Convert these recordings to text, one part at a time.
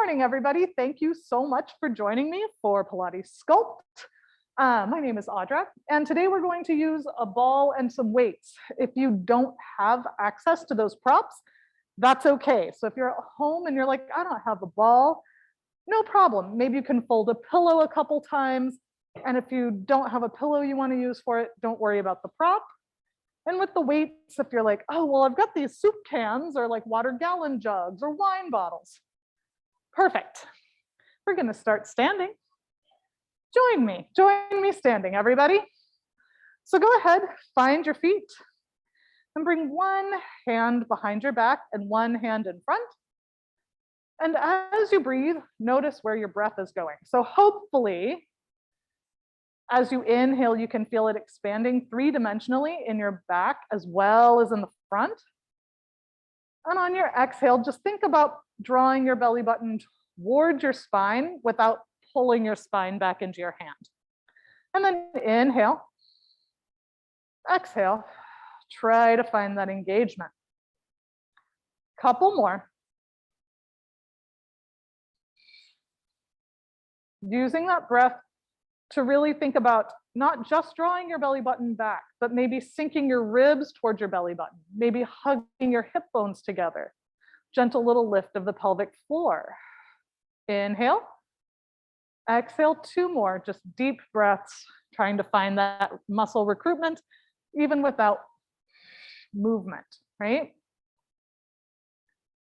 morning, everybody. Thank you so much for joining me for Pilates Sculpt. My name is Audra, and today we're going to use a ball and some weights. If you don't have access to those props, that's okay. So if you're at home and you're like, I don't have a ball, no problem. Maybe you can fold a pillow a couple times. And if you don't have a pillow you want to use for it, don't worry about the prop. And with the weights, if you're like, oh, well, I've got these soup cans or like water gallon jugs or wine bottles. Perfect. We're going to start standing. Join me standing, everybody. So go ahead, find your feet and bring one hand behind your back and one hand in front. And as you breathe, notice where your breath is going. So hopefully, as you inhale, you can feel it expanding three-dimensionally in your back as well as in the front. And on your exhale, just think about drawing your belly button towards your spine without pulling your spine back into your hand. And then inhale, exhale, try to find that engagement. Couple more. Using that breath to really think about not just drawing your belly button back, but maybe sinking your ribs towards your belly button, maybe hugging your hip bones together. Gentle little lift of the pelvic floor. Inhale, exhale, two more, just deep breaths, trying to find that muscle recruitment, even without movement, right?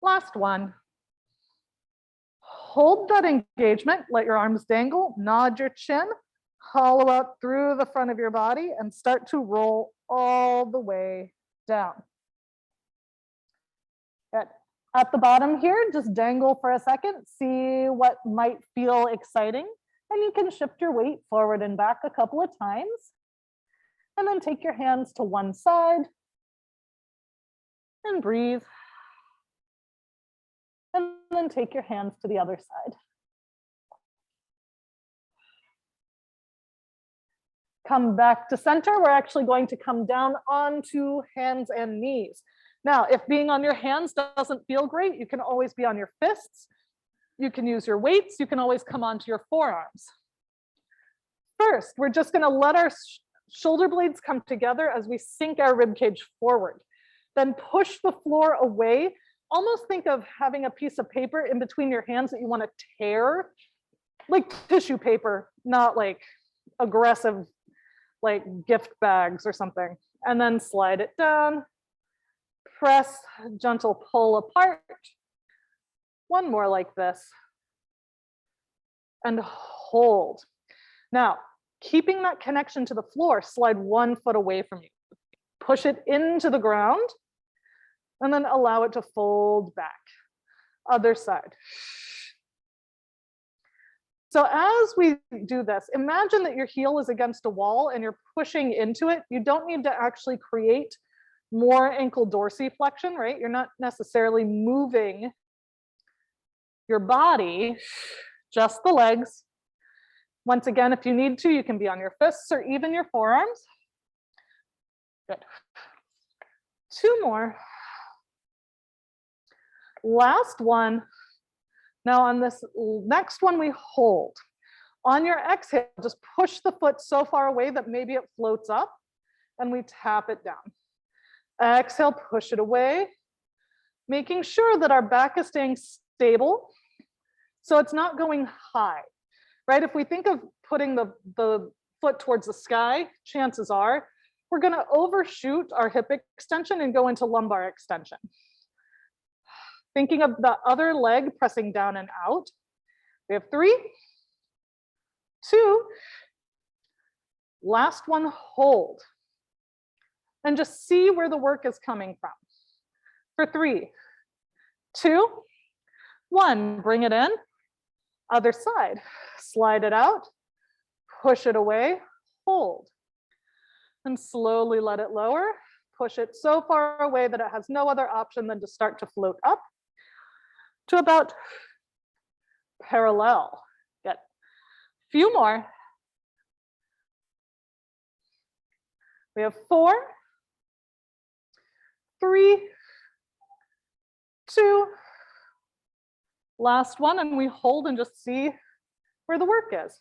Last one. Hold that engagement, let your arms dangle, nod your chin, hollow out through the front of your body and start to roll all the way down. Good. At the bottom here, just dangle for a second, see what might feel exciting, and you can shift your weight forward and back a couple of times, and then take your hands to one side and breathe, and then take your hands to the other side. Come back to center. We're actually going to come down onto hands and knees. Now, if being on your hands doesn't feel great, you can always be on your fists. You can use your weights. You can always come onto your forearms. First, we're just going to let our shoulder blades come together as we sink our rib cage forward. Then push the floor away. Almost think of having a piece of paper in between your hands that you want to tear, like tissue paper, not like aggressive, like gift bags or something. And then slide it down. Press, gentle pull apart. One more like this. And hold. Now, keeping that connection to the floor, slide 1 foot away from you. Push it into the ground, and then allow it to fold back. Other side. So as we do this, imagine that your heel is against a wall and you're pushing into it. You don't need to actually create more ankle dorsiflexion, right? You're not necessarily moving your body, just the legs. Once again, if you need to, you can be on your fists or even your forearms. Good. Two more. Last one. Now on this next one, we hold. On your exhale, just push the foot so far away that maybe it floats up and we tap it down. Exhale, push it away, making sure that our back is staying stable so it's not going high, right? If we think of putting the foot towards the sky, chances are we're going to overshoot our hip extension and go into lumbar extension. Thinking of the other leg pressing down and out. We have 3, 2, last one, hold. And just see where the work is coming from. For 3, 2, 1, bring it in. Other side, slide it out, push it away, hold. And slowly let it lower. Push it so far away that it has no other option than to start to float up to about parallel. Good. Few more. We have 4, 3, 2, Last one, and we hold and just see where the work is.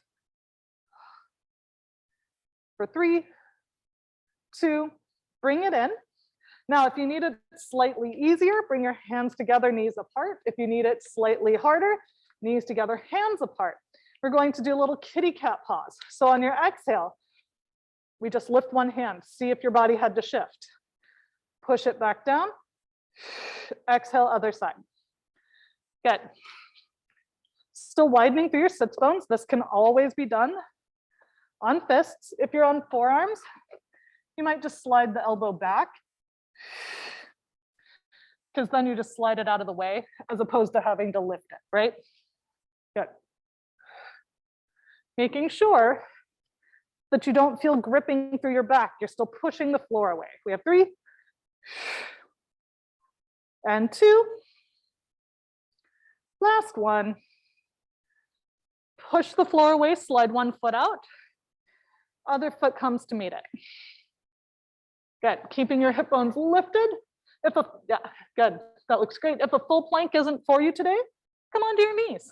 For 3, 2, bring it in. Now, if you need it slightly easier, bring your hands together, knees apart. If you need it slightly harder, knees together, hands apart. We're going to do a little kitty cat pause. So on your exhale, we just lift one hand, see if your body had to shift. Push it back down. Exhale, other side. Good. Still widening through your sits bones. This can always be done on fists. If you're on forearms, you might just slide the elbow back, because then you just slide it out of the way as opposed to having to lift it, right? Good. Making sure that you don't feel gripping through your back. You're still pushing the floor away. We have 3 and 2. Last one. Push the floor away, slide one foot out. Other foot comes to meet it. Good. Keeping your hip bones lifted. Yeah, good. That looks great. If a full plank isn't for you today, come onto your knees.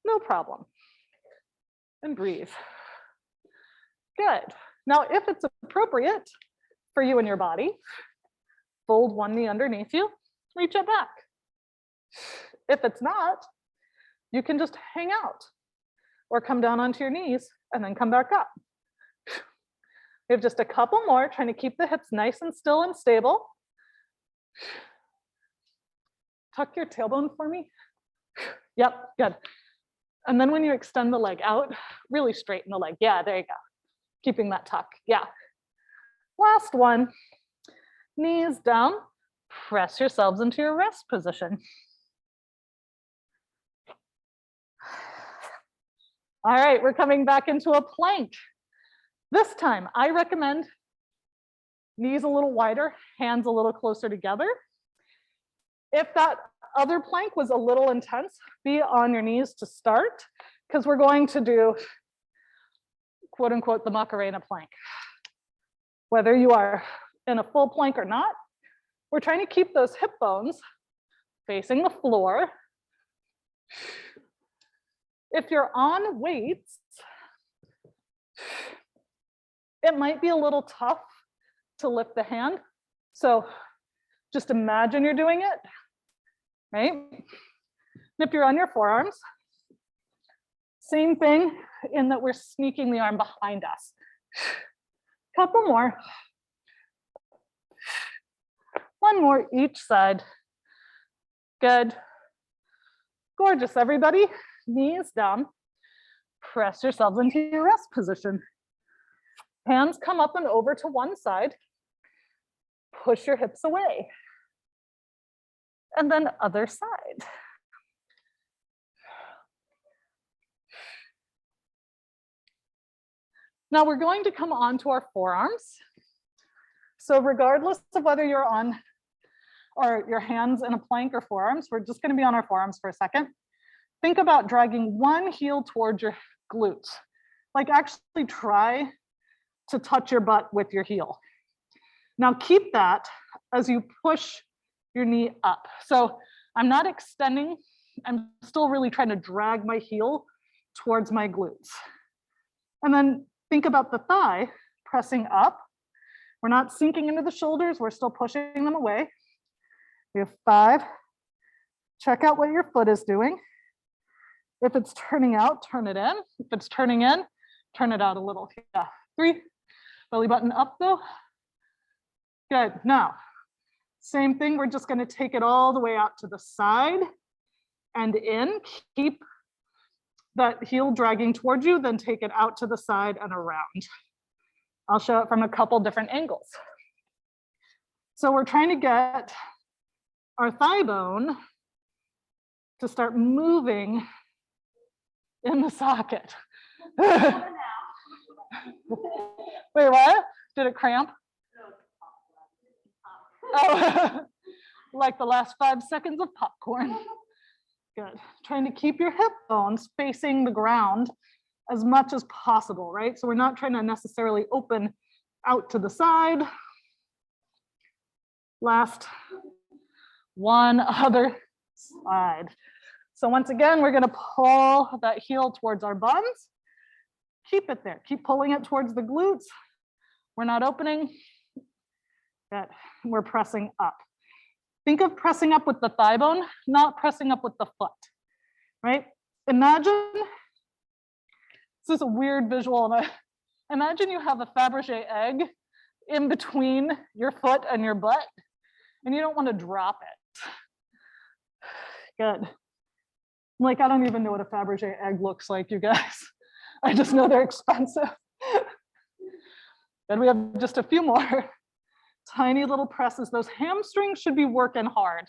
No problem. And breathe. Good. Now, if it's appropriate for you and your body, fold one knee underneath you, reach it back. If it's not, you can just hang out or come down onto your knees and then come back up. We have just a couple more, trying to keep the hips nice and still and stable. Tuck your tailbone for me. Yep, good. And then when you extend the leg out, really straighten the leg. Yeah, there you go. Keeping that tuck, yeah. Last one, knees down, press yourselves into your rest position. All right, we're coming back into a plank. This time, I recommend knees a little wider, hands a little closer together. If that other plank was a little intense, be on your knees to start, because we're going to do, quote unquote, the Macarena plank. Whether you are in a full plank or not, we're trying to keep those hip bones facing the floor. If you're on weights, it might be a little tough to lift the hand. So just imagine you're doing it, right? And if you're on your forearms, same thing in that we're sneaking the arm behind us. Couple more. One more each side. Good. Gorgeous, everybody. Knees down. Press yourselves into your rest position. Hands come up and over to one side. Push your hips away. And then other side. Now we're going to come on to our forearms. So regardless of whether you're on or your hands in a plank or forearms, we're just going to be on our forearms for a second. Think about dragging one heel towards your glutes. Like actually try to touch your butt with your heel. Now keep that as you push your knee up. So I'm not extending, I'm still really trying to drag my heel towards my glutes. And then think about the thigh pressing up. We're not sinking into the shoulders, we're still pushing them away. We have 5. Check out what your foot is doing. If it's turning out, turn it in. If it's turning in, turn it out a little. Yeah. 3. Belly button up though. Good. Now, same thing. We're just going to take it all the way out to the side and in. Keep that heel dragging towards you, then take it out to the side and around. I'll show it from a couple different angles. So we're trying to get our thigh bone to start moving in the socket. Wait, what? Did it cramp? Oh, like the last 5 seconds of popcorn. Good. Trying to keep your hip bones facing the ground as much as possible, right? So we're not trying to necessarily open out to the side. Last one other side. So once again, we're gonna pull that heel towards our buns. Keep it there, keep pulling it towards the glutes. We're not opening, good. We're pressing up. Think of pressing up with the thigh bone, not pressing up with the foot, right? Imagine, this is a weird visual, and imagine you have a Fabergé egg in between your foot and your butt, and you don't want to drop it. Good. Like, I don't even know what a Fabergé egg looks like, you guys. I just know they're expensive. And we have just a few more tiny little presses. Those hamstrings should be working hard.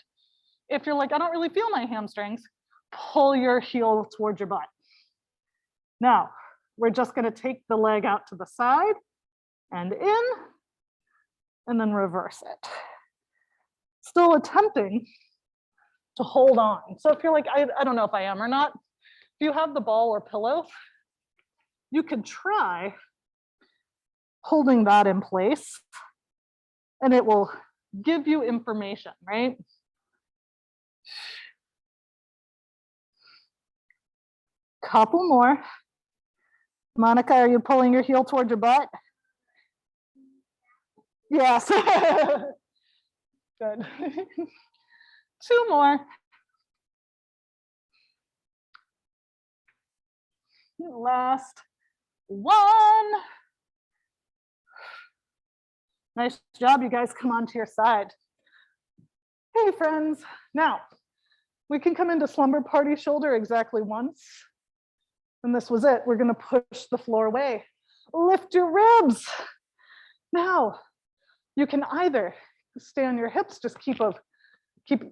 If you're like, I don't really feel my hamstrings, pull your heel towards your butt. Now, we're just going to take the leg out to the side and in, and then reverse it. Still attempting to hold on. So if you're like, I don't know if I am or not, if you have the ball or pillow, you could try holding that in place and it will give you information, right? Couple more. Monica, are you pulling your heel towards your butt? Yes. Good. Two more. Last one. Nice job, you guys. Come on to your side. Hey, friends. Now, we can come into slumber party shoulder exactly once. And this was it. We're going to push the floor away. Lift your ribs. Now, you can either stay on your hips, just keep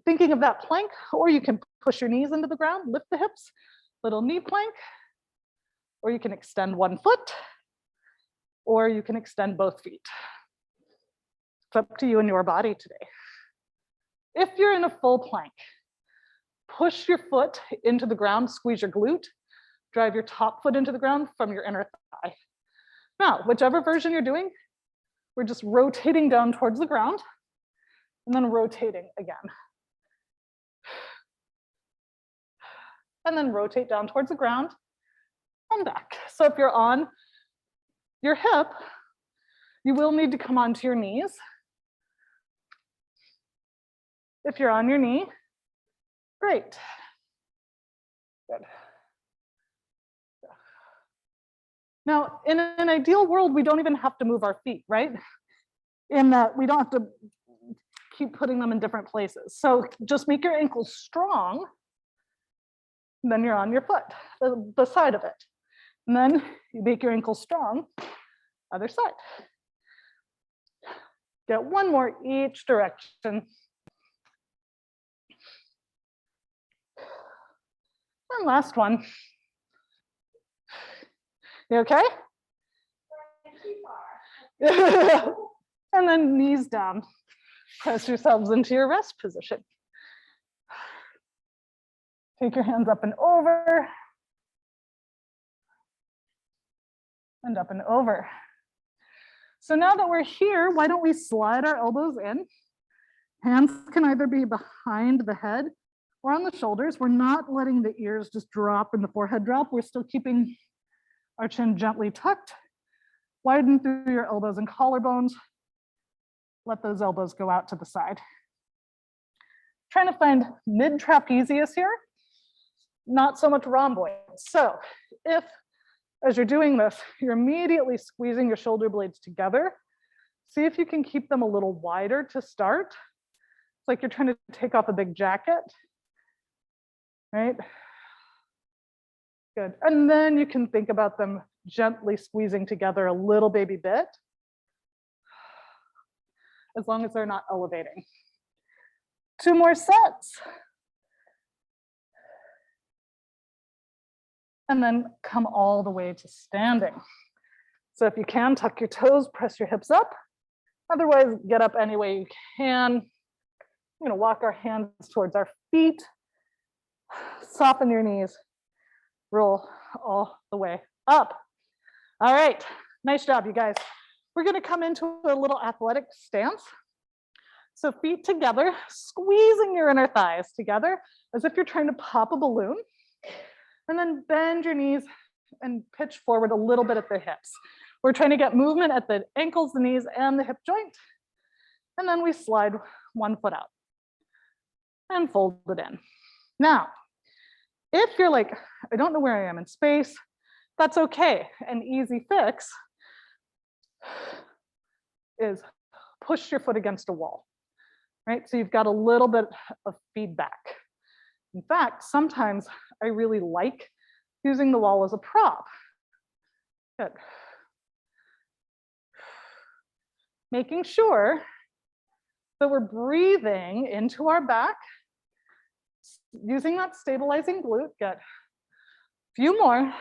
thinking of that plank, or you can push your knees into the ground, lift the hips, little knee plank, or you can extend one foot, or you can extend both feet. It's up to you and your body today. If you're in a full plank, push your foot into the ground, squeeze your glute, drive your top foot into the ground from your inner thigh. Now, whichever version you're doing, we're just rotating down towards the ground and then rotating again. And then rotate down towards the ground and back. So if you're on your hip, you will need to come onto your knees. If you're on your knee, great. Good. Now, in an ideal world, we don't even have to move our feet, right? In that we don't have to keep putting them in different places. So just make your ankles strong, and then you're on your foot, the side of it. And then you make your ankles strong, other side. Get one more each direction. And last one. You okay? And then knees down. Press yourselves into your rest position. Take your hands up and over. And up and over. So now that we're here, why don't we slide our elbows in? Hands can either be behind the head or on the shoulders. We're not letting the ears just drop and the forehead drop. We're still keeping our chin gently tucked. Widen through your elbows and collarbones. Let those elbows go out to the side. Trying to find mid-trapezius here, not so much rhomboid. So if, as you're doing this, you're immediately squeezing your shoulder blades together, see if you can keep them a little wider to start. It's like you're trying to take off a big jacket, right? Good. And then you can think about them gently squeezing together a little baby bit, as long as they're not elevating. 2 more sets. And then come all the way to standing. So if you can, tuck your toes, press your hips up. Otherwise, get up any way you can. We're going to walk our hands towards our feet. Soften your knees. Roll all the way up. All right, nice job, you guys. We're going to come into a little athletic stance. So feet together, squeezing your inner thighs together as if you're trying to pop a balloon. And then bend your knees and pitch forward a little bit at the hips. We're trying to get movement at the ankles, the knees, and the hip joint. And then we slide one foot out and fold it in. Now, if you're like, I don't know where I am in space, that's okay. An easy fix is push your foot against a wall, right? So you've got a little bit of feedback. In fact, sometimes I really like using the wall as a prop. Good. Making sure that we're breathing into our back, using that stabilizing glute. Good. Few more.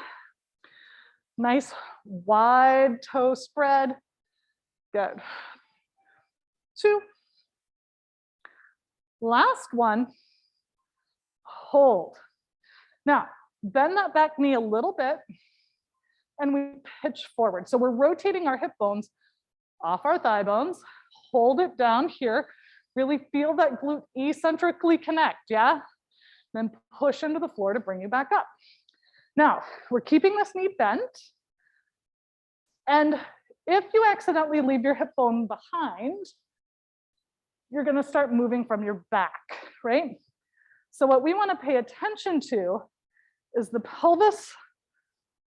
Nice wide toe spread. Good. 2. Last one. Hold. Now, bend that back knee a little bit and we pitch forward. So we're rotating our hip bones off our thigh bones. Hold it down here. Really feel that glute eccentrically connect, yeah? Then push into the floor to bring you back up. Now, we're keeping this knee bent. And if you accidentally leave your hip bone behind, you're gonna start moving from your back, right? So what we wanna pay attention to is the pelvis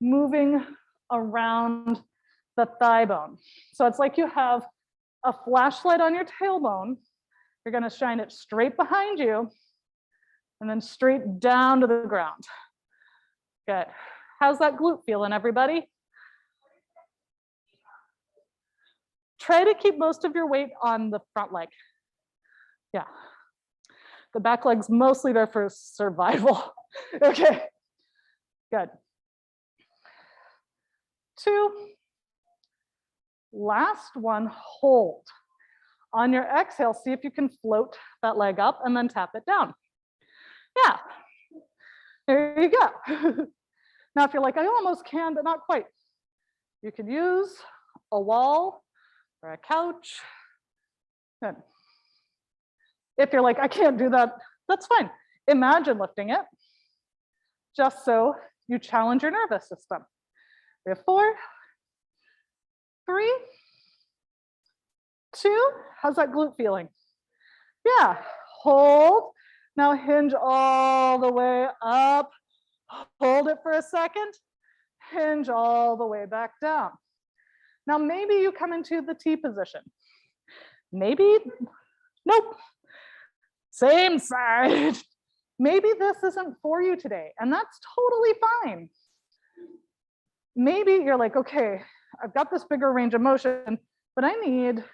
moving around the thigh bone. So it's like you have a flashlight on your tailbone. You're gonna shine it straight behind you and then straight down to the ground. Good. How's that glute feeling, everybody? Try to keep most of your weight on the front leg. Yeah. The back leg's mostly there for survival. Okay, good. 2. Last one, hold. On your exhale, see if you can float that leg up and then tap it down. Yeah, there you go. Now, if you're like, I almost can, but not quite, you could use a wall or a couch. Good. If you're like, I can't do that, that's fine. Imagine lifting it, just so you challenge your nervous system. We have 4, 3, 2. How's that glute feeling? Yeah, hold. Now hinge all the way up. Hold it for a second. Hinge all the way back down. Now maybe you come into the T position. Maybe, nope. Same side. Maybe this isn't for you today, and that's totally fine. Maybe you're like, okay, I've got this bigger range of motion, but I need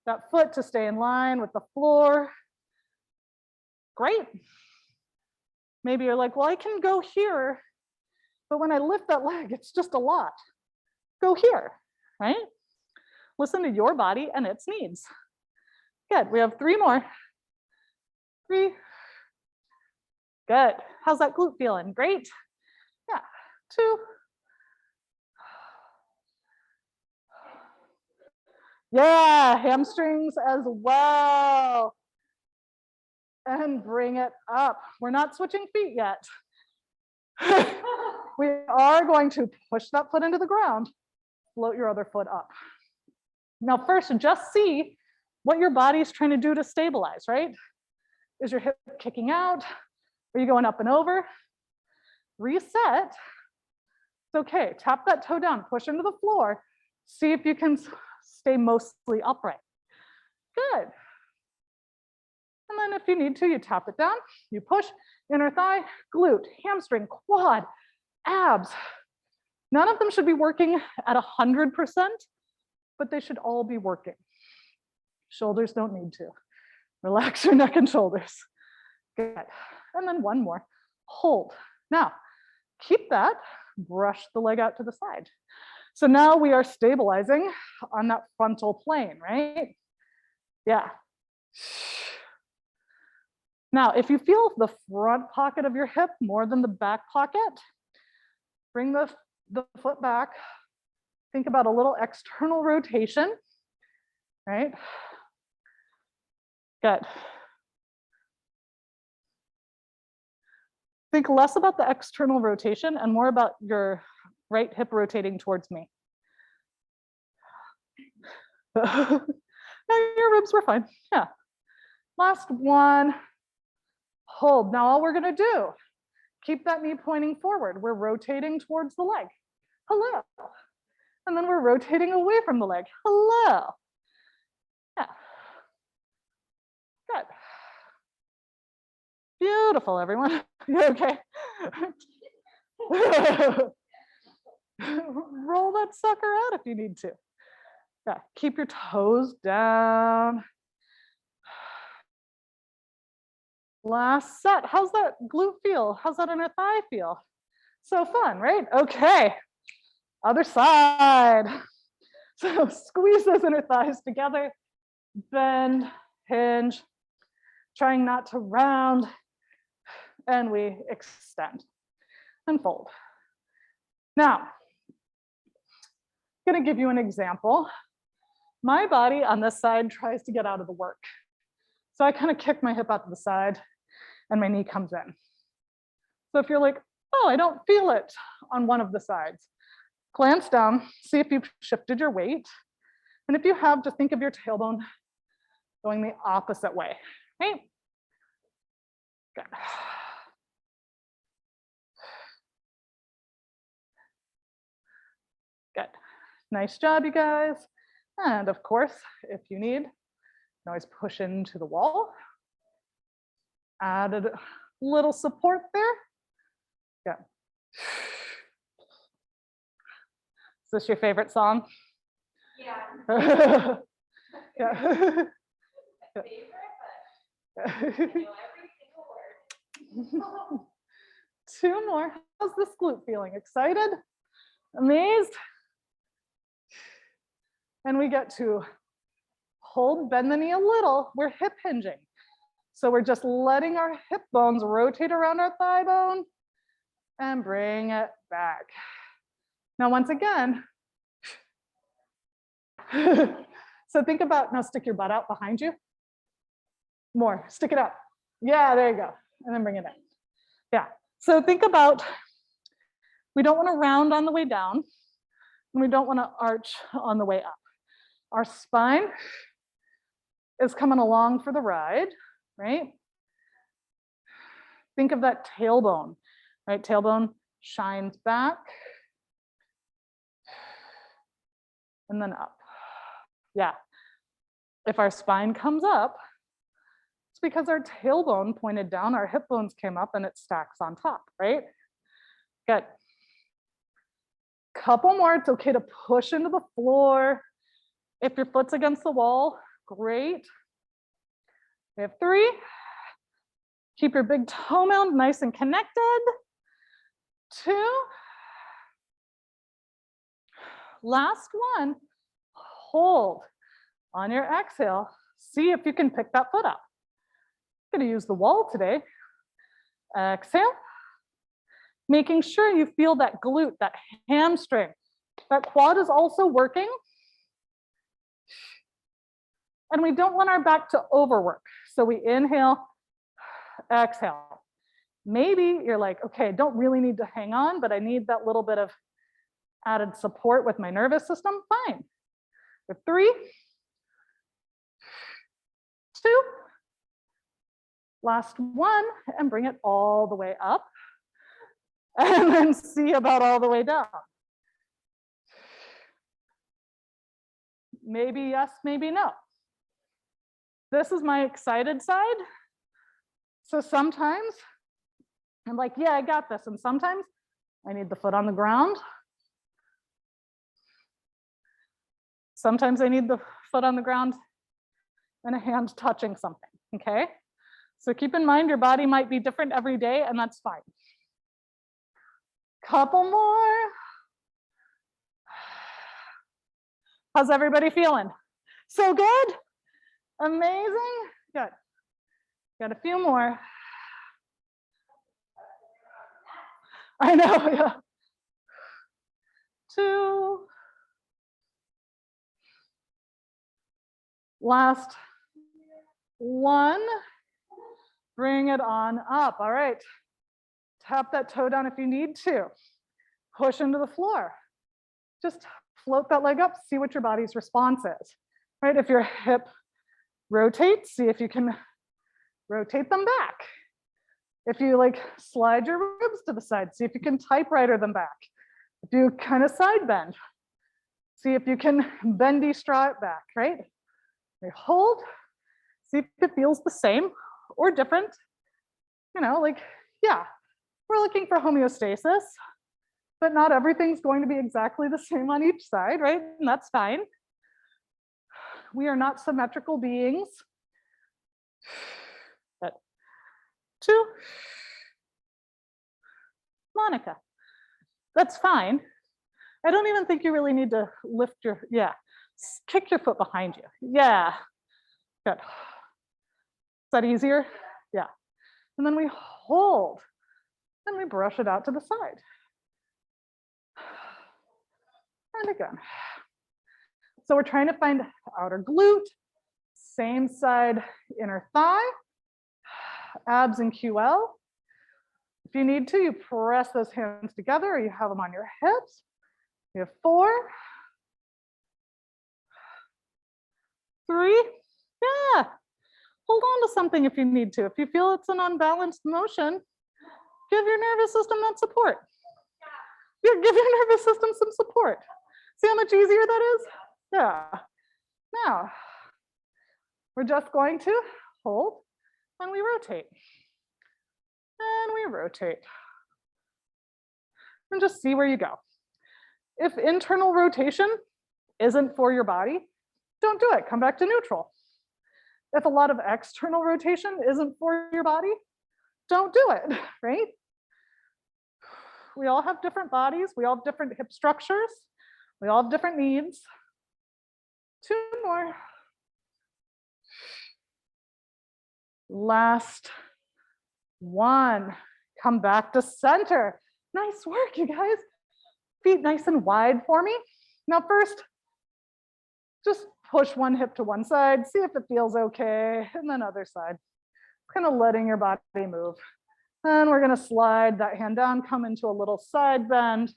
that foot to stay in line with the floor. Great. Maybe you're like, well, I can go here, but when I lift that leg, it's just a lot. Go here, right? Listen to your body and its needs. Good, we have 3 more. 3. Good. How's that glute feeling? Great. Yeah. 2. Yeah, hamstrings as well. And bring it up. We're not switching feet yet. We are going to push that foot into the ground, float your other foot up. Now first, just see what your body's trying to do to stabilize, right? Is your hip kicking out? Are you going up and over? Reset. It's okay, tap that toe down, push into the floor. See if you can stay mostly upright. Good. And then if you need to, you tap it down, you push, inner thigh, glute, hamstring, quad, abs. None of them should be working at 100%, but they should all be working. Shoulders don't need to. Relax your neck and shoulders. Good. And then one more, hold. Now, keep that, brush the leg out to the side. So now we are stabilizing on that frontal plane, right? Yeah. Now, if you feel the front pocket of your hip more than the back pocket, bring the foot back. Think about a little external rotation, right? Good. Think less about the external rotation and more about your right hip rotating towards me. No, your ribs were fine. Yeah. Last one. Hold. Now all we're going to do, keep that knee pointing forward. We're rotating towards the leg. Hello. And then we're rotating away from the leg. Hello. Yeah. Good. Beautiful, everyone. You okay? Roll that sucker out if you need to. Yeah, keep your toes down. Last set. How's that glute feel? How's that inner thigh feel? So fun, right? Okay. Other side. So squeeze those inner thighs together. Bend, hinge, trying not to round. And we extend and fold. Now, I'm going to give you an example. My body on this side tries to get out of the work. So I kind of kick my hip out to the side and my knee comes in. So if you're like, oh, I don't feel it on one of the sides, glance down, see if you've shifted your weight. And if you have, just think of your tailbone going the opposite way, right? Good. Good. Nice job, you guys. And of course, if you need, you can always push into the wall. Added a little support there. Yeah. Is this your favorite song? Yeah. Yeah. Favorite, but I know every single word. Two more. How's this glute feeling? Excited? Amazed? And we get to hold, bend the knee a little. We're hip hinging. So we're just letting our hip bones rotate around our thigh bone and bring it back. Now, once again, so think about, now stick your butt out behind you. More, stick it out. Yeah, there you go. And then bring it in. Yeah, so think about, we don't want to round on the way down, and we don't want to arch on the way up. Our spine is coming along for the ride, right? Think of that tailbone, right? Tailbone shines back and then up. Yeah. If our spine comes up, it's because our tailbone pointed down, our hip bones came up, and it stacks on top, right? Good. Couple more. It's okay to push into the floor. If your foot's against the wall, great. We have 3. Keep your big toe mound nice and connected. 2. Last one. Hold. On your exhale, see if you can pick that foot up. I'm going to use the wall today. Exhale. Making sure you feel that glute, that hamstring. That quad is also working. And we don't want our back to overwork. So we inhale, exhale. Maybe you're like, okay, I don't really need to hang on, but I need that little bit of added support with my nervous system. Fine. For 3, 2, last one, and bring it all the way up. And then see about all the way down. Maybe yes, maybe no. This is my excited side. So sometimes I'm like, yeah, I got this. And sometimes I need the foot on the ground. Sometimes I need the foot on the ground and a hand touching something, okay? So keep in mind your body might be different every day, and that's fine. Couple more. How's everybody feeling? So good? Amazing? Good. Got a few more. I know, yeah. 2. Last 1. Bring it on up. All right. Tap that toe down if you need to. Push into the floor. Just float that leg up, see what your body's response is. Right? If your hip rotates, see if you can rotate them back. If you like slide your ribs to the side, see if you can typewriter them back. If you kind of side bend, see if you can bendy straw it back, right? We hold, see if it feels the same or different. You know, like, yeah, we're looking for homeostasis, but not everything's going to be exactly the same on each side, right? And that's fine. We are not symmetrical beings. But 2. Monica. That's fine. I don't even think you really need to lift your, yeah, kick your foot behind you. Yeah, good. Is that easier? Yeah. And then we hold, and we brush it out to the side. And again. So we're trying to find outer glute, same side inner thigh, abs and QL. If you need to, you press those hands together or you have them on your hips. You have 4, 3, yeah. Hold on to something if you need to. If you feel it's an unbalanced motion, give your nervous system that support. Yeah, give your nervous system some support. See how much easier that is? Yeah. Now, we're just going to hold and we rotate. And we rotate. And just see where you go. If internal rotation isn't for your body, don't do it. Come back to neutral. If a lot of external rotation isn't for your body, don't do it, right? We all have different bodies. We all have different hip structures. We all have different needs. 2 more. Last 1. Come back to center. Nice work, you guys. Feet nice and wide for me. Now first, just push one hip to one side, see if it feels okay, and then other side. Kind of letting your body move. And we're gonna slide that hand down, come into a little side bend,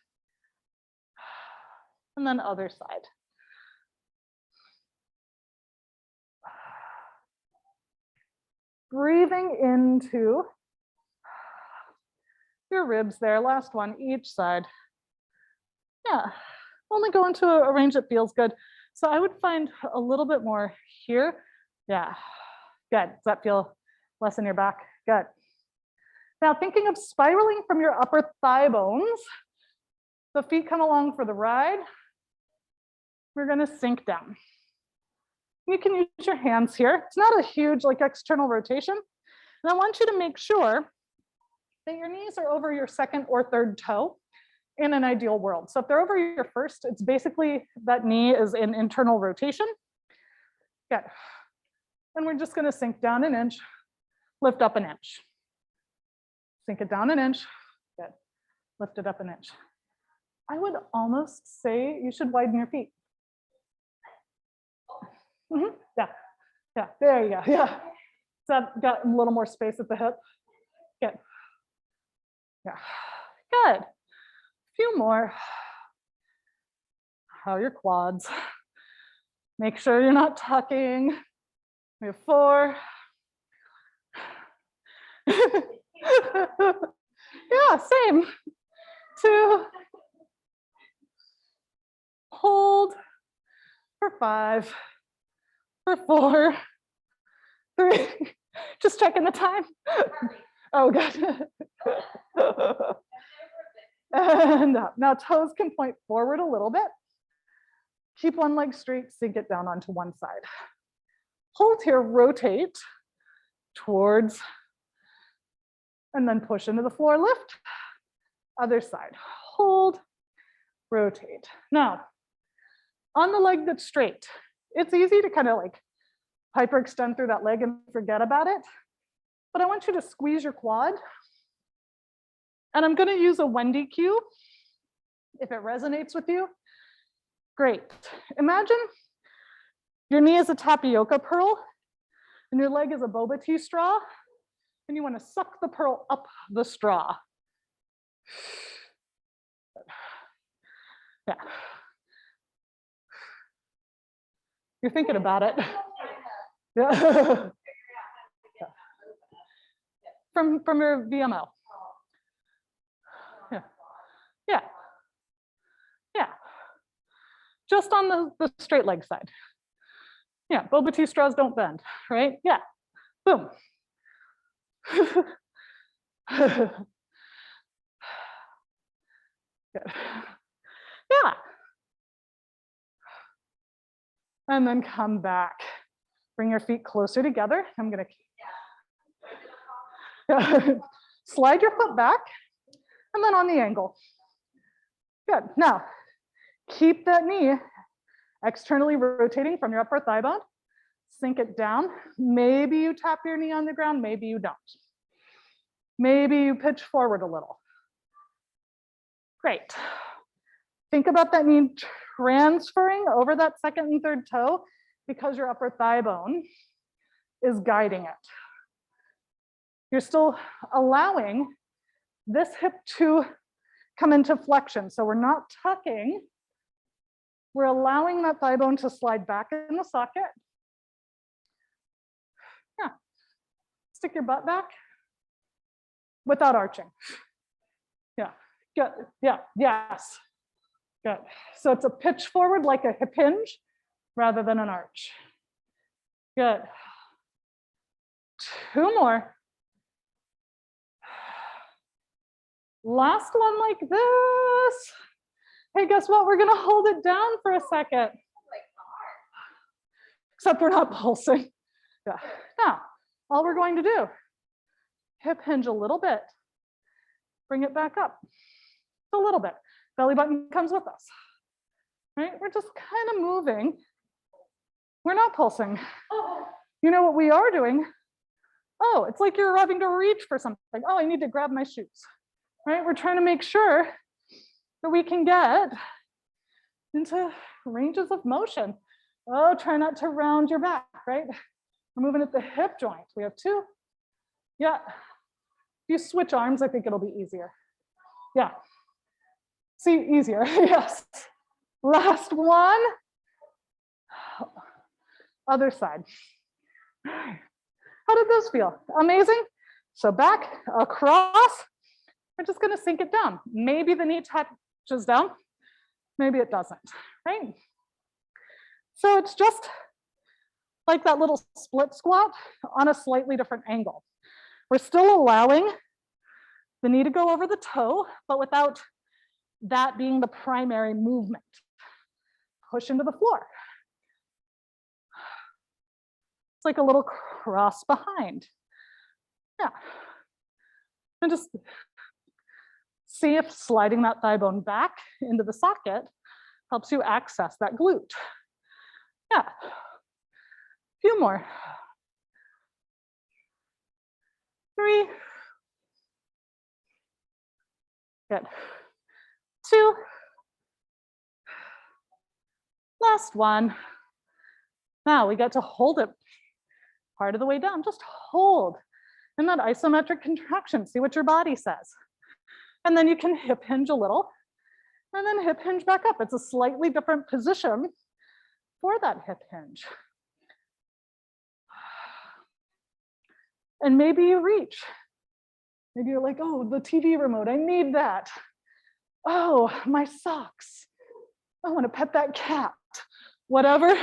and then other side. Breathing into your ribs there, last one, each side. Yeah, only go into a range that feels good. So I would find a little bit more here. Yeah, good. Does that feel less in your back? Good. Now thinking of spiraling from your upper thigh bones, the feet come along for the ride. We're gonna sink down. You can use your hands here. It's not a huge like external rotation. And I want you to make sure that your knees are over your second or third toe in an ideal world. So if they're over your first, it's basically that knee is in internal rotation. Good. And we're just gonna sink down an inch, lift up an inch. Sink it down an inch, good. Lift it up an inch. I would almost say you should widen your feet. Yeah, yeah, there you go, yeah. So I've got a little more space at the hip. Good. Yeah, good. A few more. How are your quads? Make sure you're not tucking. We have 4. Yeah, same. 2. Hold for 5. For 4. 3. Just checking the time. Oh, good. And up. Now toes can point forward a little bit. Keep one leg straight, sink it down onto one side. Hold here, rotate towards, and then push into the floor, lift. Other side, hold, rotate. Now, on the leg that's straight, it's easy to kind of like hyperextend through that leg and forget about it. But I want you to squeeze your quad. And I'm gonna use a Wendy cue. If it resonates with you, great. Imagine your knee is a tapioca pearl And your leg is a boba tea straw, and you want to suck the pearl up the straw. Yeah. You're thinking about it. Yeah. From your VMO. Yeah. Yeah. Yeah. Just on the straight leg side. Yeah, boba tea straws don't bend, right? Yeah. Boom. Good. Yeah. And then come back. Bring your feet closer together. I'm gonna slide your foot back and then on the angle. Good. Now, keep that knee externally rotating from your upper thigh bone. Sink it down. Maybe you tap your knee on the ground, maybe you don't. Maybe you pitch forward a little. Great. Think about that knee transferring over that second and third toe because your upper thigh bone is guiding it. You're still allowing this hip to come into flexion. So we're not tucking. We're allowing that thigh bone to slide back in the socket. Yeah. Stick your butt back without arching. Yeah. Good. Yeah. Yes. Good. So it's a pitch forward like a hip hinge rather than an arch. Good. 2 more. Last one like this. Hey, guess what? We're gonna hold it down for a second. Except we're not pulsing. Yeah. Now, all we're going to do, hip hinge a little bit. Bring it back up. A little bit. Belly button comes with us. Right? We're just kind of moving. We're not pulsing. You know what we are doing? Oh, it's like you're having to reach for something. Oh, I need to grab my shoes. Right? We're trying to make sure that we can get into ranges of motion. Oh, try not to round your back, right? We're moving at the hip joint. We have 2. Yeah. If you switch arms, I think it'll be easier. Yeah. See, easier. Yes. Last one. Other side. How did those feel? Amazing. So back, across. We're just going to sink it down. Maybe the knee touches down. Maybe it doesn't, right? So it's just like that little split squat on a slightly different angle. We're still allowing the knee to go over the toe, but without that being the primary movement. Push into the floor. It's like a little cross behind. Yeah. And just see if sliding that thigh bone back into the socket helps you access that glute. Yeah. A few more. 3. Good. 2. Last one. Now we get to hold it part of the way down. Just hold in that isometric contraction. See what your body says. And then you can hip hinge a little and then hip hinge back up. It's a slightly different position for that hip hinge. And maybe you reach. Maybe you're like, oh, the TV remote, I need that. Oh, my socks. I want to pet that cat. Whatever,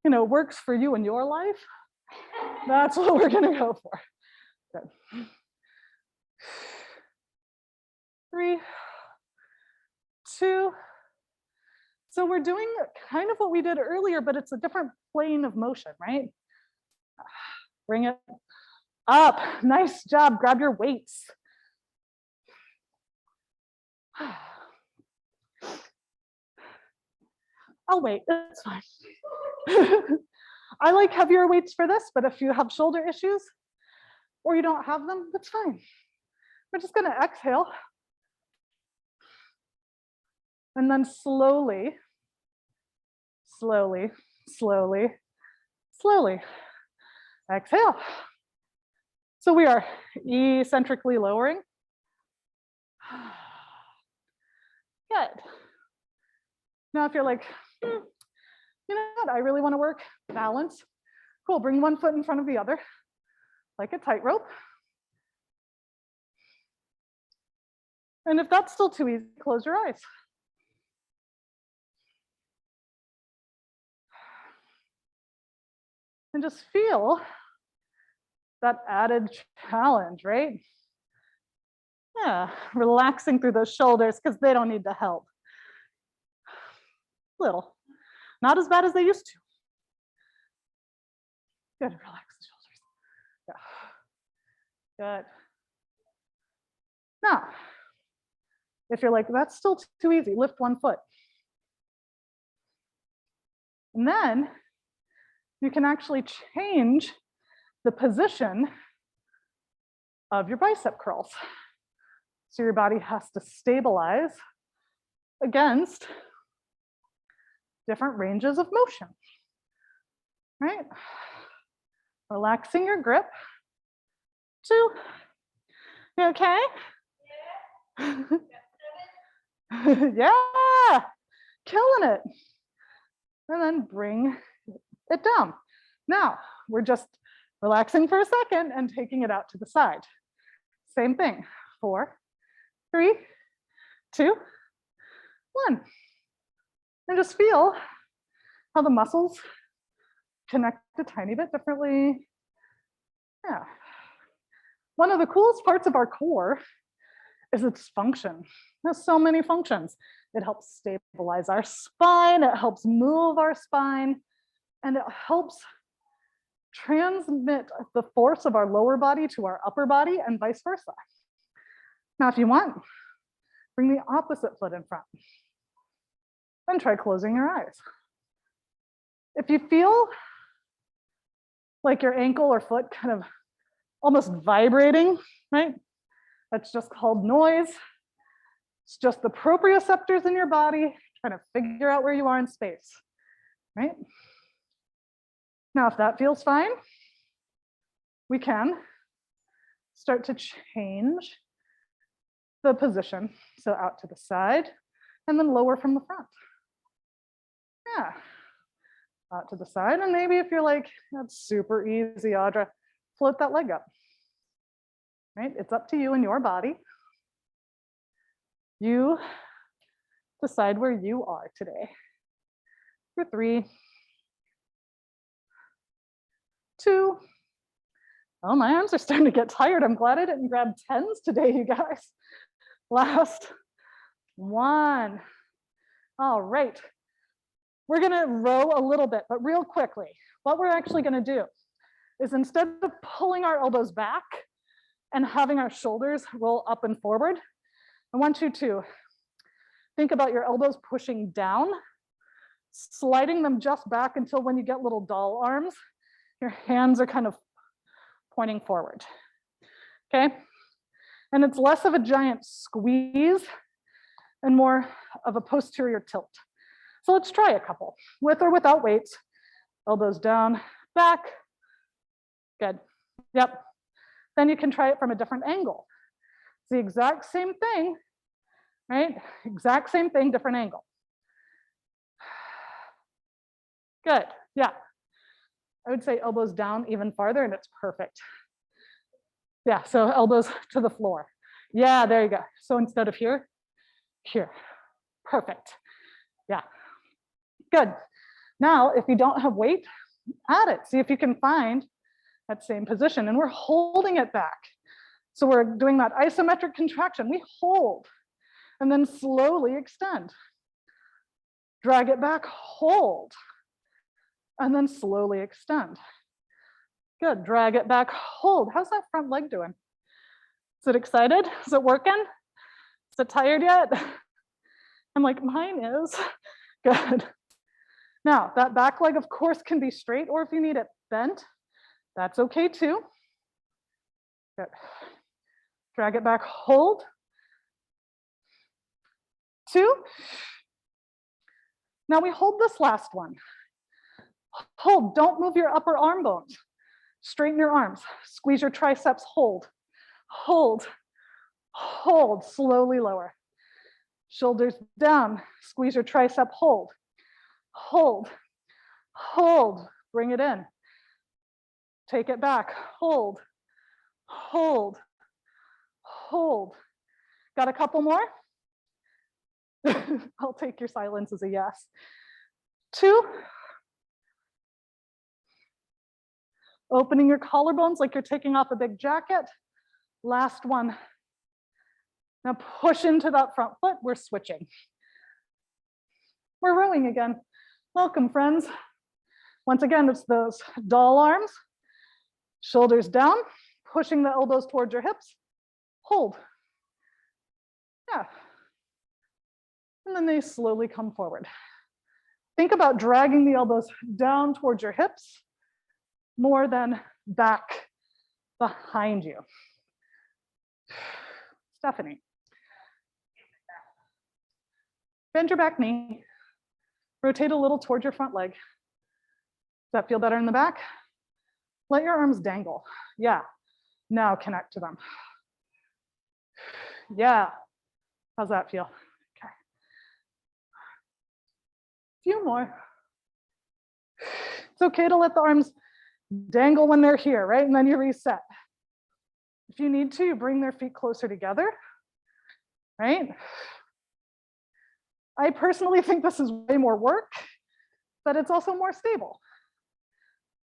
works for you in your life, that's what we're going to go for. Good. 3, 2. So we're doing kind of what we did earlier, but it's a different plane of motion, right? Bring it up. Nice job. Grab your weights. I'll wait. That's fine. I like heavier weights for this, but if you have shoulder issues or you don't have them, that's fine. We're just going to exhale. And then slowly, slowly, slowly, slowly Exhale. So we are eccentrically lowering. Good. Now if you're like, you know what, I really want to work balance. Cool, bring one foot in front of the other, like a tightrope. And if that's still too easy, close your eyes. And just feel that added challenge, right? Yeah, relaxing through those shoulders because they don't need the help. Little, not as bad as they used to. Good, relax the shoulders. Yeah, good. Now, if you're like, that's still too easy, lift one foot. And then you can actually change the position of your bicep curls. So your body has to stabilize against different ranges of motion, right? Relaxing your grip. 2. You okay? Yeah, killing it. And then bring it down. Now, we're just relaxing for a second and taking it out to the side. Same thing. 4, 3, 2, 1. And just feel how the muscles connect a tiny bit differently. Yeah. One of the coolest parts of our core is its function. It has so many functions. It helps stabilize our spine, it helps move our spine, and it helps transmit the force of our lower body to our upper body and vice versa. Now, if you want, bring the opposite foot in front and try closing your eyes. If you feel like your ankle or foot kind of almost vibrating, right? That's just called noise. It's just the proprioceptors in your body trying to figure out where you are in space, right? Now, if that feels fine, we can start to change the position. So out to the side and then lower from the front. Yeah, out to the side. And maybe if you're like, that's super easy, Audra, float that leg up, right? It's up to you and your body. You decide where you are today. For 3, 2. Oh, my arms are starting to get tired. I'm glad I didn't grab 10s today, you guys. Last 1. All right. We're gonna row a little bit, but real quickly. What we're actually gonna do is instead of pulling our elbows back and having our shoulders roll up and forward, I want you to think about your elbows pushing down, sliding them just back until when you get little doll arms, your hands are kind of pointing forward, okay? And it's less of a giant squeeze and more of a posterior tilt. So let's try a couple, with or without weights. Elbows down, back, good, yep. Then you can try it from a different angle. It's the exact same thing, right? Exact same thing, different angle. Good, yeah. I would say elbows down even farther and it's perfect. Yeah, so elbows to the floor. Yeah, there you go. So instead of here, here, perfect. Yeah, good. Now, if you don't have weight, add it. See if you can find that same position and we're holding it back. So we're doing that isometric contraction. We hold and then slowly extend. Drag it back, hold, and then slowly extend. Good, drag it back, hold. How's that front leg doing? Is it excited? Is it working? Is it tired yet? I'm like, mine is. Good. Now, that back leg, of course, can be straight, or if you need it bent, that's okay too. Good. Drag it back, hold. 2. Now we hold this last one. Hold, don't move your upper arm bones. Straighten your arms, squeeze your triceps, hold, hold, hold, slowly lower. Shoulders down, squeeze your tricep, hold, hold, hold, bring it in. Take it back, hold, hold, hold. Got a couple more? I'll take your silence as a yes. 2. Opening your collarbones like you're taking off a big jacket. Last one. Now push into that front foot. We're switching. We're rowing again. Welcome, friends. Once again, it's those doll arms. Shoulders down, pushing the elbows towards your hips. Hold. Yeah. And then they slowly come forward. Think about dragging the elbows down towards your hips more than back behind you. Stephanie. Bend your back knee. Rotate a little towards your front leg. Does that feel better in the back? Let your arms dangle. Yeah. Now connect to them. Yeah. How's that feel? Okay. Few more. It's okay to let the arms dangle when they're here, right? And then you reset. If you need to, you bring their feet closer together, right? I personally think this is way more work, but it's also more stable.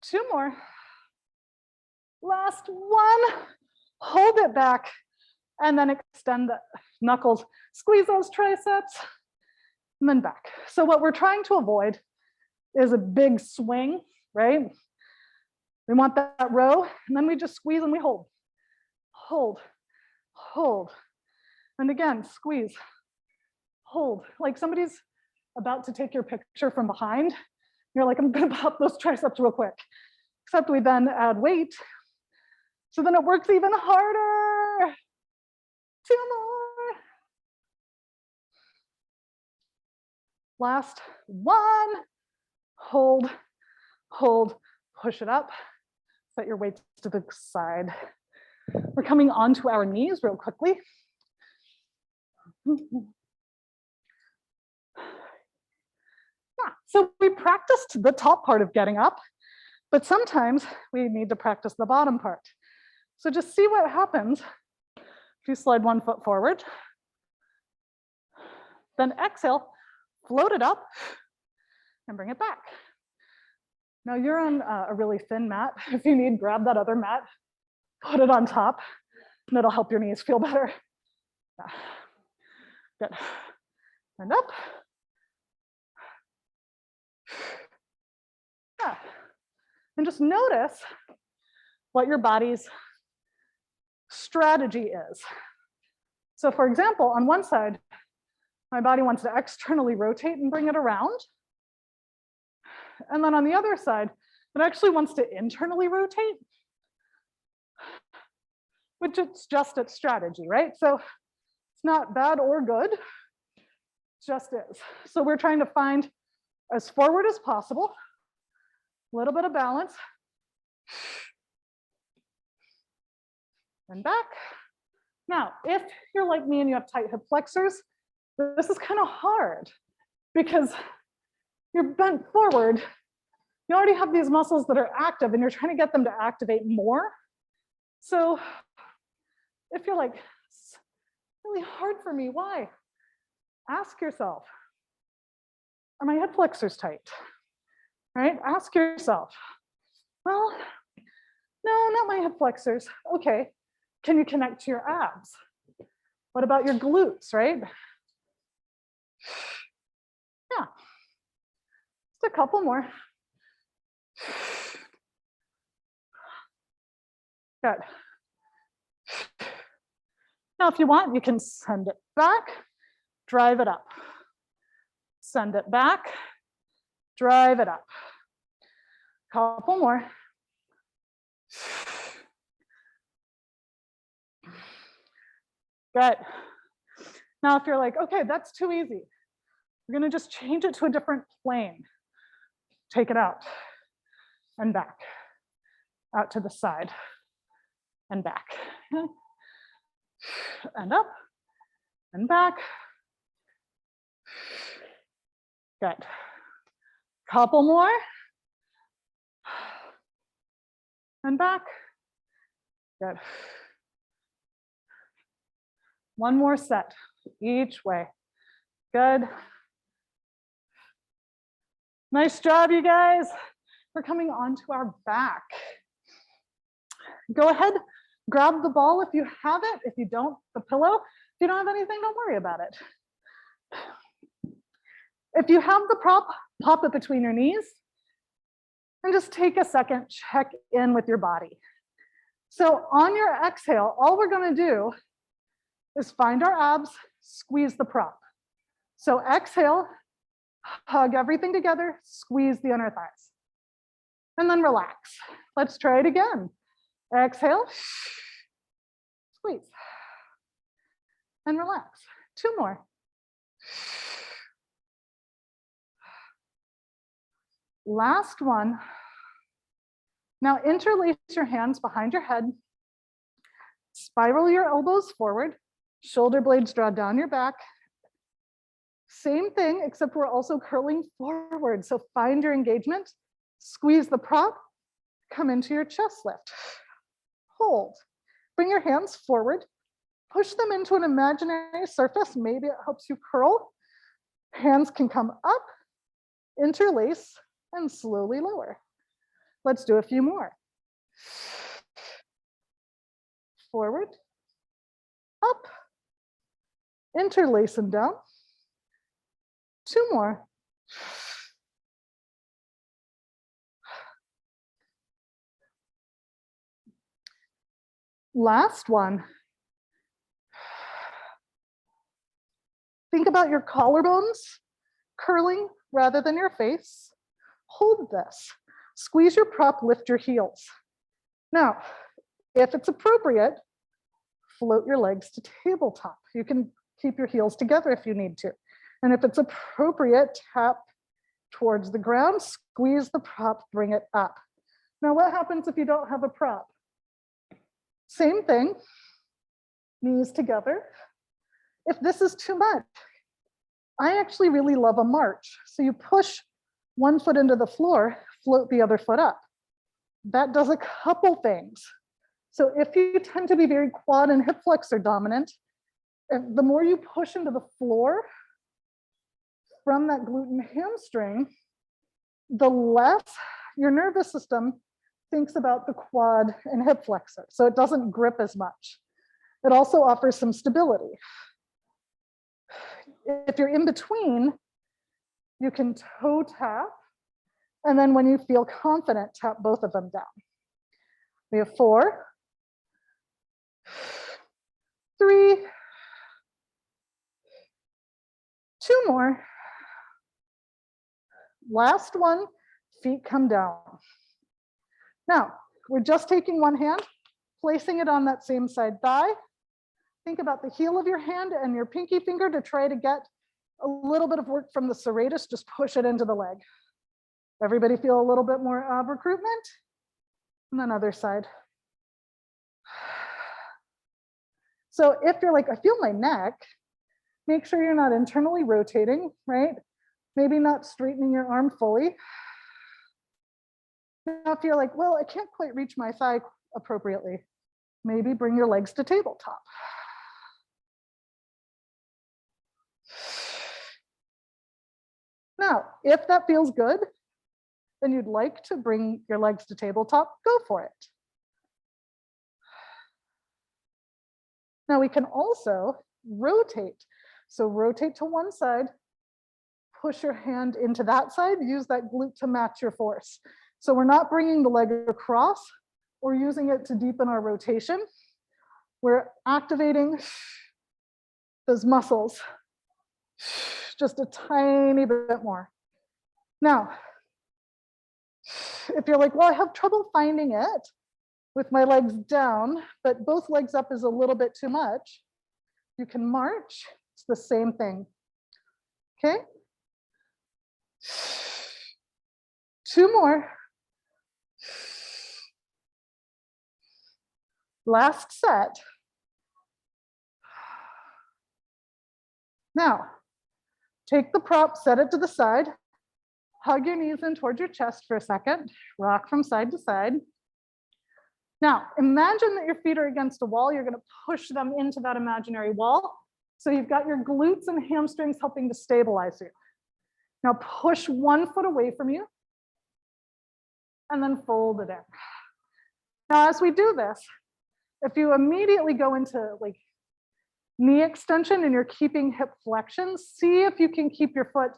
2 more. Last one. Hold it back and then extend the knuckles. Squeeze those triceps and then back. So what we're trying to avoid is a big swing, right? We want that row, and then we just squeeze and we hold. Hold, hold. And again, squeeze, hold. Like somebody's about to take your picture from behind. You're like, I'm gonna pop those triceps real quick. Except we then add weight. So then it works even harder. 2 more. Last one. Hold, hold, push it up. Set your weights to the side. We're coming onto our knees real quickly. So we practiced the top part of getting up, but sometimes we need to practice the bottom part. So just see what happens if you slide 1 foot forward. Then exhale, float it up, and bring it back. Now you're on a really thin mat. If you need, grab that other mat, put it on top, and it'll help your knees feel better. Good. And up. Yeah. And just notice what your body's strategy is. So for example, on one side, my body wants to externally rotate and bring it around. And then on the other side, it actually wants to internally rotate, which it's just its strategy, right? So it's not bad or good, it just is. So we're trying to find as forward as possible, a little bit of balance, and back. Now, if you're like me and you have tight hip flexors, this is kind of hard because you're bent forward. You already have these muscles that are active and you're trying to get them to activate more. So if you're like, it's really hard for me, why? Ask yourself, are my hip flexors tight? Right? Ask yourself, well, no, not my hip flexors. Okay, can you connect to your abs? What about your glutes, right? Yeah, just a couple more. Good. Now, if you want, you can send it back, drive it up. Send it back, drive it up. Couple more. Good. Now, if you're like, okay, that's too easy, we're gonna just change it to a different plane. Take it out and back. out to the side and back. And up and back. Good. Couple more. And back. Good. One more set each way. Good. Nice job, you guys. We're coming onto our back. Go ahead, grab the ball if you have it. If you don't, the pillow. If you don't have anything, don't worry about it. If you have the prop, pop it between your knees and just take a second, check in with your body. So on your exhale, all we're going to do is find our abs, squeeze the prop. So exhale, hug everything together, squeeze the inner thighs, and then relax. Let's try it again. Exhale, squeeze, and relax. Two more. Last one. Now interlace your hands behind your head, spiral your elbows forward, shoulder blades draw down your back. Same thing, except we're also curling forward. So find your engagement, squeeze the prop, come into your chest lift. Hold. Bring your hands forward, push them into an imaginary surface. Maybe it helps you curl. Hands can come up, interlace, and slowly lower. Let's do a few more. Forward, up, interlace and down. Two more. Last one. Think about your collarbones curling rather than your face. Hold this. Squeeze your prop, lift your heels. Now, if it's appropriate, float your legs to tabletop. You can keep your heels together if you need to. And if it's appropriate, tap towards the ground, squeeze the prop, bring it up. Now, what happens if you don't have a prop? Same thing, knees together. If this is too much, I actually really love a march. So you push one foot into the floor, float the other foot up. That does a couple things. So if you tend to be very quad and hip flexor dominant, the more you push into the floor from that glute and hamstring, the less your nervous system thinks about the quad and hip flexor. So it doesn't grip as much. It also offers some stability. If you're in between, you can toe tap. And then when you feel confident, tap both of them down. We have 4, 3, 2 more. Last one, feet come down. Now, we're just taking one hand, placing it on that same side thigh. Think about the heel of your hand and your pinky finger to try to get a little bit of work from the serratus, just push it into the leg. Everybody feel a little bit more ab recruitment? And then other side. So if you're like, I feel my neck, make sure you're not internally rotating, right? Maybe not straightening your arm fully. Now, if you're like, well, I can't quite reach my thigh appropriately, maybe bring your legs to tabletop. Now, if that feels good, then you'd like to bring your legs to tabletop, go for it. Now we can also rotate. So rotate to one side, push your hand into that side, use that glute to match your force. So we're not bringing the leg across or using it to deepen our rotation. We're activating those muscles just a tiny bit more. Now, if you're like, well, I have trouble finding it with my legs down, but both legs up is a little bit too much, you can march. It's the same thing. Okay? 2 more. Last set. Now, take the prop, set it to the side, hug your knees in towards your chest for a second, rock from side to side. Now, imagine that your feet are against a wall. You're gonna push them into that imaginary wall. So you've got your glutes and hamstrings helping to stabilize you. Now push one foot away from you and then fold it in. Now, as we do this, if you immediately go into like knee extension and you're keeping hip flexion, see if you can keep your foot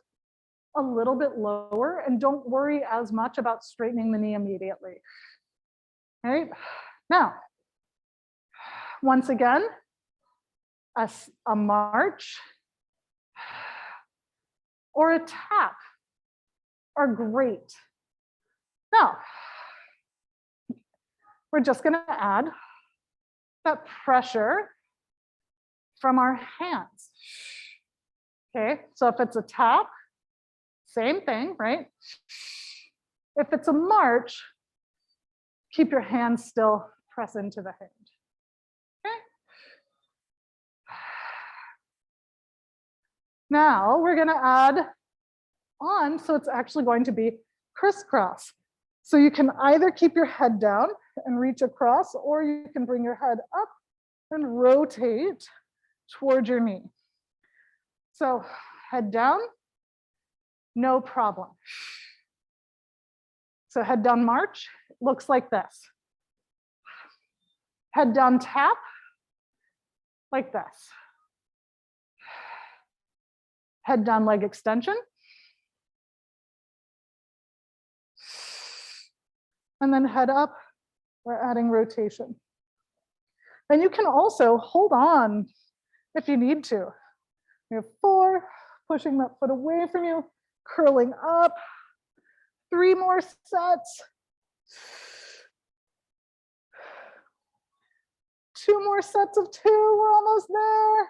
a little bit lower and don't worry as much about straightening the knee immediately. All right, now, once again, a march or a tap are great. Now, we're just gonna add that pressure from our hands. Okay, so if it's a tap, same thing, right? If it's a march, keep your hands still, press into the hand. Okay. Now we're gonna add on, so it's actually going to be crisscross. So you can either keep your head down and reach across, or you can bring your head up and rotate towards your knee. So head down, no problem. So head down march, looks like this. Head down tap, like this. Head down leg extension. And then head up, we're adding rotation. And you can also hold on if you need to. You have 4, pushing that foot away from you, curling up. 3 more sets. 2 more sets of 2, we're almost there.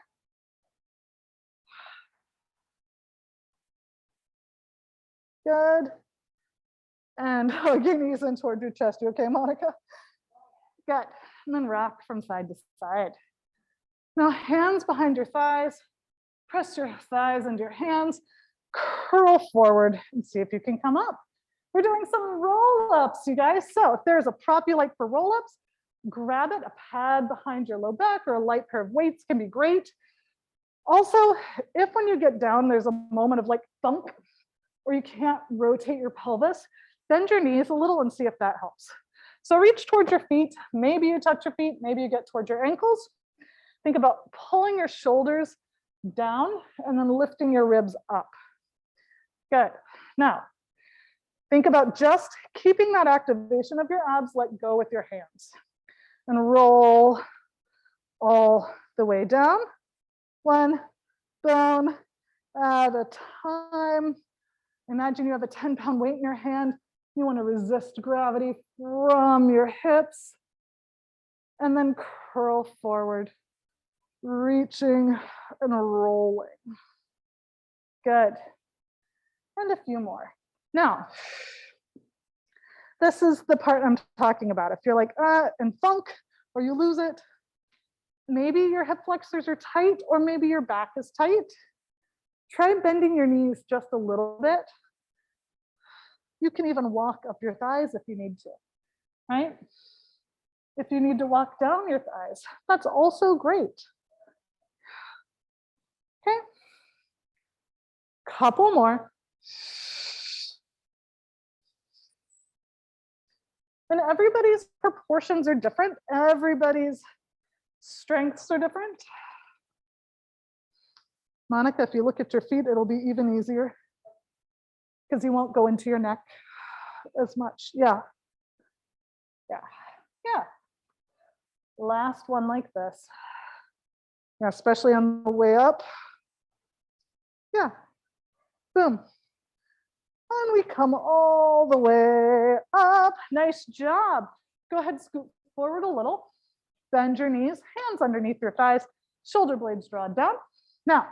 Good. And hug your knees in toward your chest. You okay, Monica? Good. And then rock from side to side. Now hands behind your thighs. Press your thighs into your hands. Curl forward and see if you can come up. We're doing some roll-ups, you guys. So if there's a prop you like for roll-ups, grab it. A pad behind your low back or a light pair of weights can be great. Also, if when you get down, there's a moment of like thunk, or you can't rotate your pelvis, bend your knees a little and see if that helps. So reach towards your feet. Maybe you touch your feet, maybe you get towards your ankles. Think about pulling your shoulders down and then lifting your ribs up. Good. Now, think about just keeping that activation of your abs, let go with your hands. And roll all the way down. 1 bone at a time. Imagine you have a 10-pound weight in your hand. You want to resist gravity from your hips. And then curl forward, reaching and rolling. Good. And a few more. Now, this is the part I'm talking about. If you're like, and funk, or you lose it, maybe your hip flexors are tight, or maybe your back is tight. Try bending your knees just a little bit. You can even walk up your thighs if you need to, right? If you need to walk down your thighs, that's also great. Okay. Couple more. And everybody's proportions are different. Everybody's strengths are different. Monica, if you look at your feet, it'll be even easier because you won't go into your neck as much. Yeah. Yeah. Yeah. Last one like this. Yeah, especially on the way up. Yeah. Boom. And we come all the way up. Nice job. Go ahead, scoot forward a little. Bend your knees, hands underneath your thighs, shoulder blades drawn down. Now,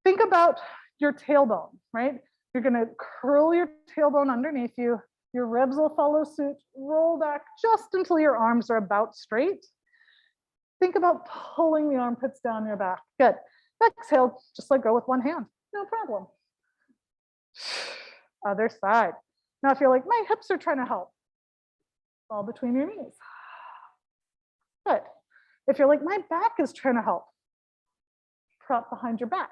think about your tailbone, right? You're gonna curl your tailbone underneath you. Your ribs will follow suit. Roll back just until your arms are about straight. Think about pulling the armpits down your back. Good. Exhale, just let go with one hand. No problem. Other side. Now, if you're like, my hips are trying to help, fall between your knees. Good. If you're like, my back is trying to help, prop behind your back,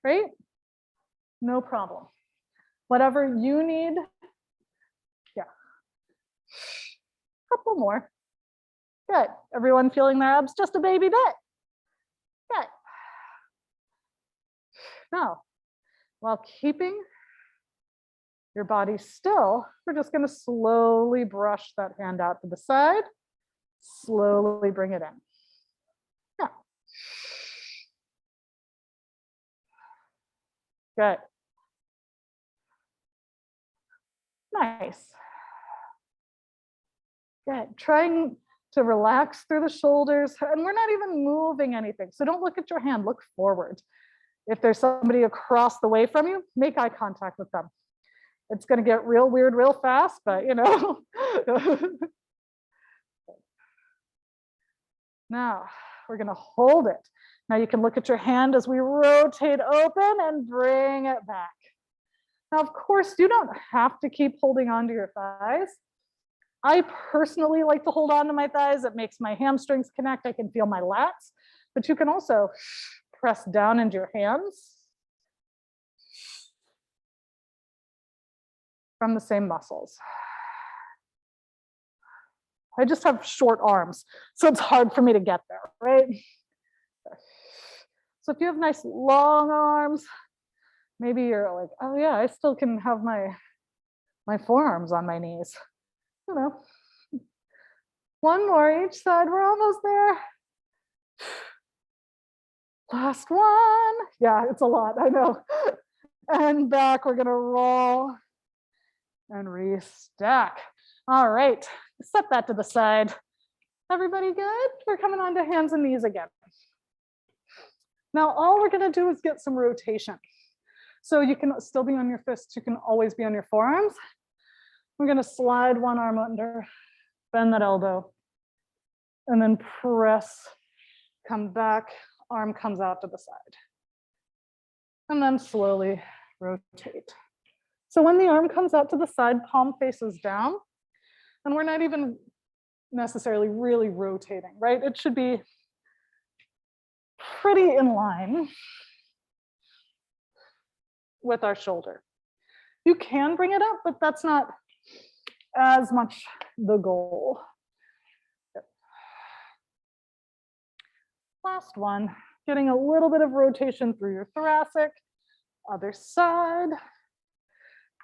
right? No problem. Whatever you need. Yeah. Couple more. Good. Everyone feeling their abs just a baby bit. Good. Now, while keeping your body still, we're just going to slowly brush that hand out to the side. Slowly bring it in. Yeah. Good. Nice. Good. Trying to relax through the shoulders, and we're not even moving anything. So don't look at your hand, look forward. If there's somebody across the way from you, make eye contact with them. It's going to get real weird real fast, but you know. Now, we're going to hold it. Now you can look at your hand as we rotate open and bring it back. Now, of course, you don't have to keep holding on to your thighs. I personally like to hold on to my thighs. It makes my hamstrings connect. I can feel my lats, but you can also press down into your hands from the same muscles. I just have short arms, so it's hard for me to get there, right? So if you have nice long arms, maybe you're like, oh yeah, I still can have my forearms on my knees. You know, one more each side, we're almost there. Last one. Yeah, it's a lot, I know. And back, we're gonna roll and restack. All right, set that to the side. Everybody good? We're coming on to hands and knees again. Now, all we're gonna do is get some rotation. So you can still be on your fists, you can always be on your forearms. We're gonna slide one arm under, bend that elbow, and then press, come back, arm comes out to the side. And then slowly rotate. So when the arm comes out to the side, palm faces down, and we're not even necessarily really rotating, right? It should be pretty in line with our shoulder. You can bring it up, but that's not as much the goal. Last one, getting a little bit of rotation through your thoracic, other side.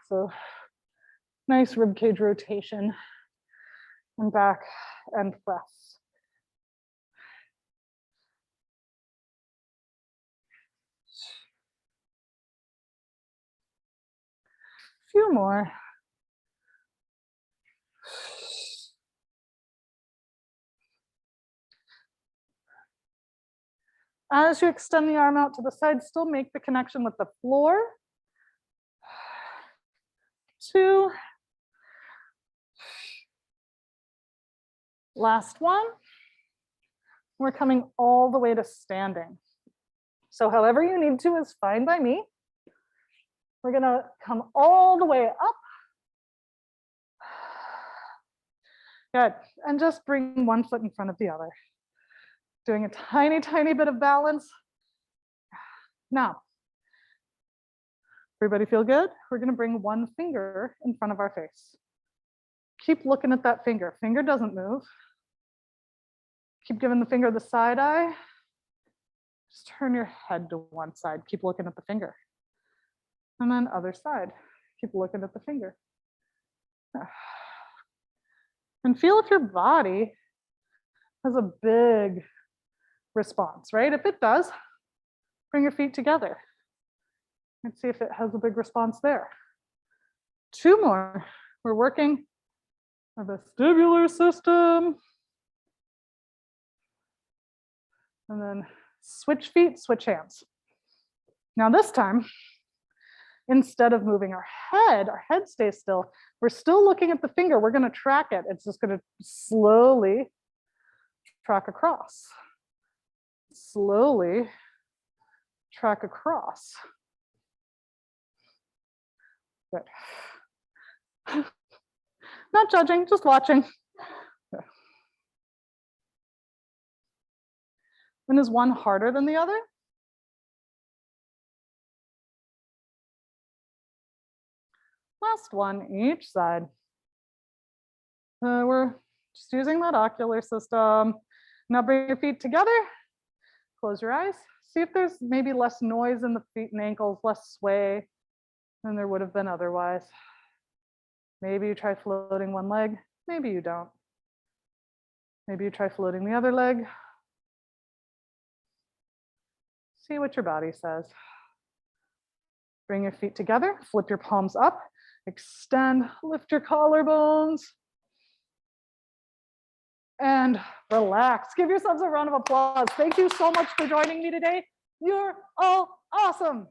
So nice rib cage rotation and back and press. A few more. As you extend the arm out to the side, still make the connection with the floor. 2. Last one. We're coming all the way to standing. So however you need to is fine by me. We're gonna come all the way up. Good, and just bring one foot in front of the other. Doing a tiny, tiny bit of balance. Now, everybody feel good? We're gonna bring one finger in front of our face. Keep looking at that finger. Finger doesn't move. Keep giving the finger the side eye. Just turn your head to one side. Keep looking at the finger. And then other side. Keep looking at the finger. And feel if your body has a big response, right? If it does, bring your feet together and see if it has a big response there. 2 more. We're working our vestibular system. And then switch feet, switch hands. Now this time, instead of moving our head stays still. We're still looking at the finger. We're going to track it. It's just going to slowly track across. slowly track across. Good. Not judging, just watching. And is one harder than the other? Last one, each side. We're just using that ocular system. Now bring your feet together, close your eyes. See if there's maybe less noise in the feet and ankles, less sway than there would have been otherwise. Maybe you try floating one leg, maybe you don't. Maybe you try floating the other leg. See what your body says. Bring your feet together, flip your palms up, extend, lift your collarbones, and relax. Give yourselves a round of applause. Thank you so much for joining me today. You're all awesome.